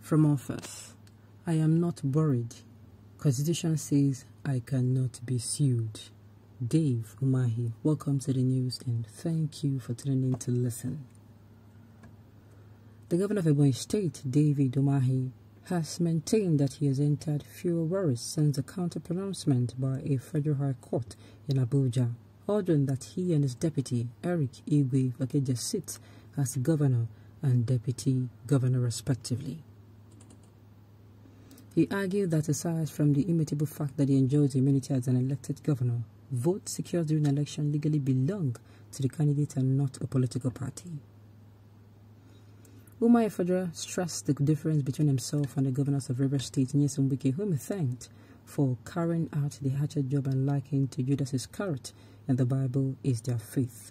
from office. I am not worried. Constitution says I cannot be sued. Dave Umahi, welcome to the news and thank you for tuning in to listen. The governor of Ebonyi State, David Umahi, has maintained that he has entered fewer worries since the counter-pronouncement by a federal high court in Abuja, ordering that he and his deputy, Eric Igwe Vakeja, sit as governor and deputy governor respectively. He argued that aside from the immutable fact that he enjoys immunity as an elected governor, votes secured during an election legally belong to the candidate and not a political party. Umahi further stressed the difference between himself and the governors of Rivers State, Nyesom Wike, whom he thanked for carrying out the hatchet job and likened to Judas Iscariot, and the Bible is their faith.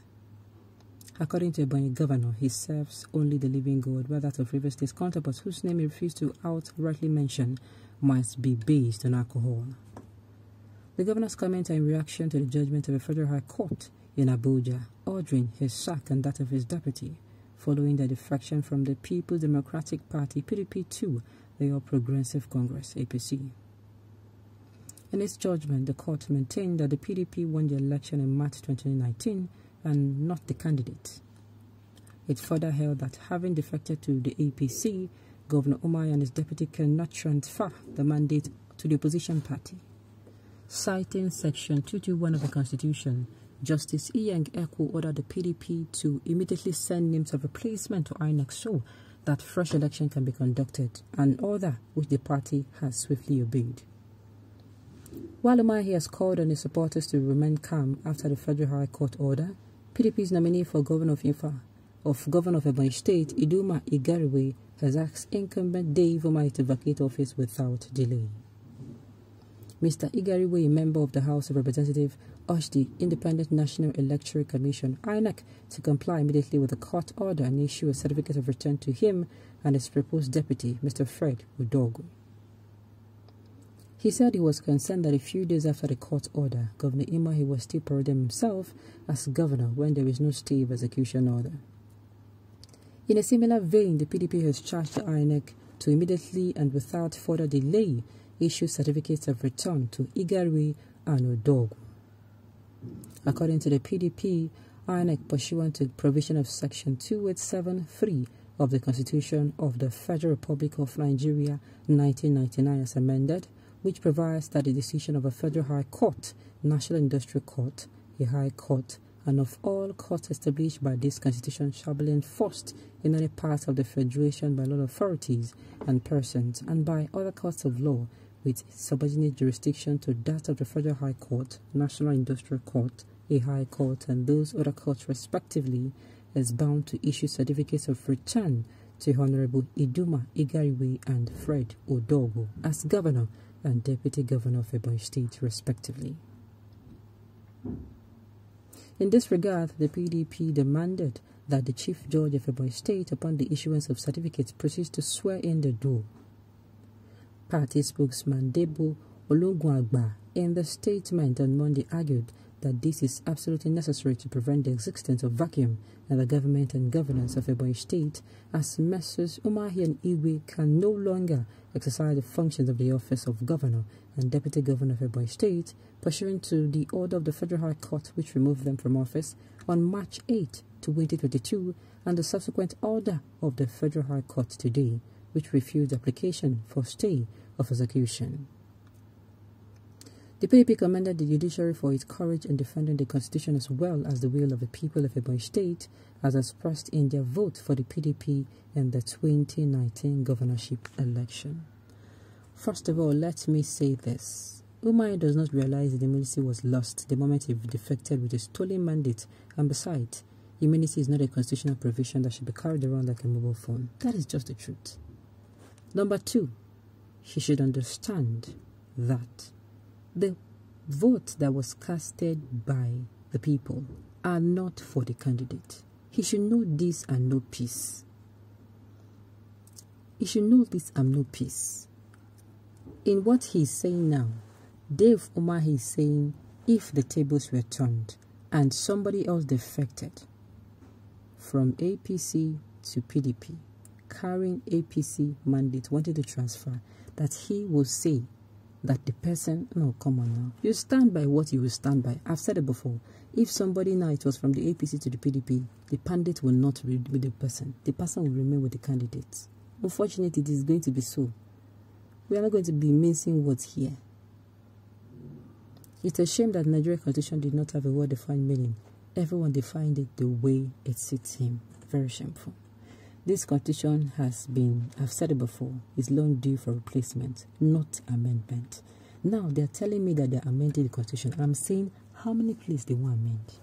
According to Ebonyi governor, he serves only the living God, while that of Rivers State's counterparts, whose name he refused to outrightly mention, must be based on alcohol. The governor's comment in reaction to the judgment of a federal high court in Abuja, ordering his sack and that of his deputy, following the defection from the People's Democratic Party, PDP, to the All Progressive Congress, APC. In its judgment, the court maintained that the PDP won the election in March 2019 and not the candidate. It further held that having defected to the APC, Governor Umahi and his deputy cannot transfer the mandate to the opposition party. Citing Section 221 of the Constitution, Justice Iyang Ekwo ordered the PDP to immediately send names of replacement to INEC so that fresh election can be conducted, an order which the party has swiftly obeyed. While Umahi has called on his supporters to remain calm after the Federal High Court order, PDP's nominee for governor of Ebonyi State, Iduma Igariwe, has asked incumbent Dave Umahi to vacate office without delay. Mr. Igariwe, a member of the House of Representatives, urged the Independent National Electoral Commission, INEC, to comply immediately with the court order and issue a certificate of return to him and his proposed deputy, Mr. Fred Udogu. He said he was concerned that a few days after the court order, Governor Umahi was still parading himself as governor when there is no stay of execution order. In a similar vein, the PDP has charged the INEC to immediately and without further delay issue certificates of return to Igariwe and Udogu. According to the PDP, INEC, pursuant to provision of Section 2873 of the Constitution of the Federal Republic of Nigeria 1999 as amended, which provides that the decision of a Federal High Court, National Industrial Court, a High Court, and of all courts established by this Constitution shall be enforced in any part of the Federation by local authorities and persons, and by other courts of law with subordinate jurisdiction to that of the Federal High Court, National Industrial Court, a High Court, and those other courts respectively, is bound to issue certificates of return to Honorable Iduma Igariwe and Fred Udogu as Governor and Deputy Governor of Ebonyi State respectively. In this regard, the PDP demanded that the Chief Judge of Ebonyi State, upon the issuance of certificates, proceeds to swear in the duo. Party spokesman Debo Olugwagba in the statement on Monday argued that this is absolutely necessary to prevent the existence of vacuum in the government and governance of Ebonyi State, as Messrs. Umahi and Igwe can no longer exercise the functions of the office of Governor and Deputy Governor of Ebonyi State, pursuant to the order of the Federal High Court which removed them from office on March 8, 2022, and the subsequent order of the Federal High Court today, which refused application for stay of execution. The PDP commended the judiciary for its courage in defending the Constitution as well as the will of the people of Ebonyi State, as expressed in their vote for the PDP in the 2019 governorship election. First of all, let me say this. Umahi does not realize the immunity was lost the moment he defected with a stolen mandate, and besides, immunity is not a constitutional provision that should be carried around like a mobile phone. That is just the truth. Number two, he should understand that the vote that was casted by the people are not for the candidate. He should know this and know peace. He should know this and know peace. In what he is saying now, Dave Umahi is saying if the tables were turned and somebody else defected from APC to PDP, carrying APC mandate, wanted to transfer, that he will say that the person, no, come on now. You stand by what you will stand by. I've said it before. If somebody now, it was from the APC to the PDP, the pandate will not be with the person. The person will remain with the candidate. Unfortunately, it is going to be so. We are not going to be mincing words here. It's a shame that Nigerian constitution did not have a well-defined meaning. Everyone defined it the way it suits him. Very shameful. This constitution has been, I've said it before, is long due for replacement, not amendment. Now, they're telling me that they're amending the constitution. I'm saying, how many places they want to amend?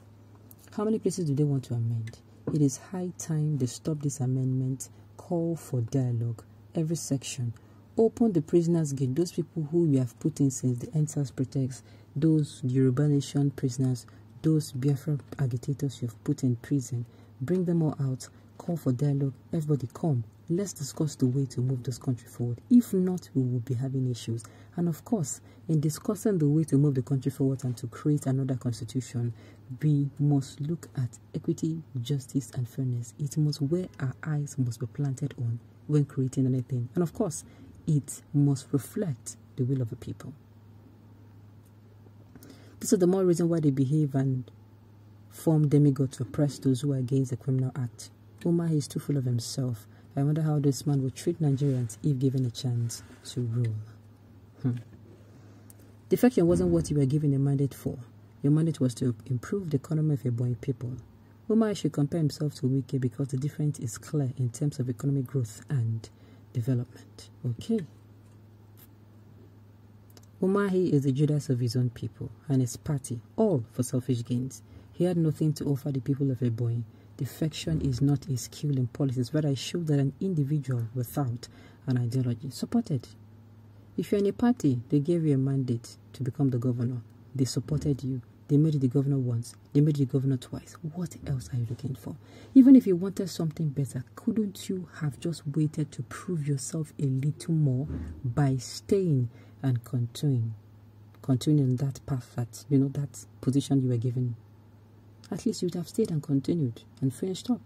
How many places do they want to amend? It is high time they stop this amendment, call for dialogue, every section. Open the prisoners' gate, those people who we have put in since the NSAS pretext, those Yoruba Nation prisoners, those Biafra agitators you've put in prison, bring them all out, call for dialogue, everybody come. Let's discuss the way to move this country forward. If not, we will be having issues. And of course, in discussing the way to move the country forward and to create another constitution, we must look at equity, justice, and fairness. It must where our eyes must be planted on when creating anything. And of course, it must reflect the will of the people. This is the more reason why they behave and form demigods to oppress those who are against the criminal act. Umahi is too full of himself. I wonder how this man would treat Nigerians if given a chance to rule. Defection wasn't what you were given a mandate for. Your mandate was to improve the economy of Ebonyi people. Umahi should compare himself to Wike because the difference is clear in terms of economic growth and development. Okay. Umahi is the Judas of his own people and his party, all for selfish gains. He had nothing to offer the people of Ebonyi. Defection is not a skill in politics, but I show that an individual without an ideology supported. If you're in a party, they gave you a mandate to become the governor. They supported you. They made you the governor once. They made you the governor twice. What else are you looking for? Even if you wanted something better, couldn't you have just waited to prove yourself a little more by staying and continuing in that path that, that position you were given? At least you would have stayed and continued and finished up.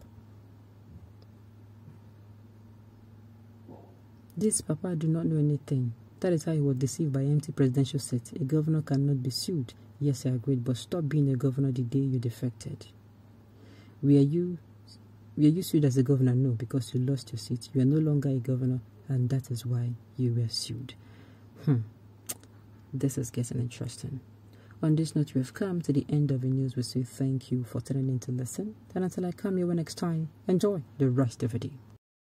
This Papa do not know anything. That is how he was deceived by empty presidential seat. A governor cannot be sued. Yes, I agreed, but stop being a governor the day you defected. Were you sued as a governor? No, because you lost your seat. You are no longer a governor, and that is why you were sued. This is getting interesting. On this note, we have come to the end of the news. We say thank you for tuning in to listen. And until I come here next time, enjoy the rest of the day.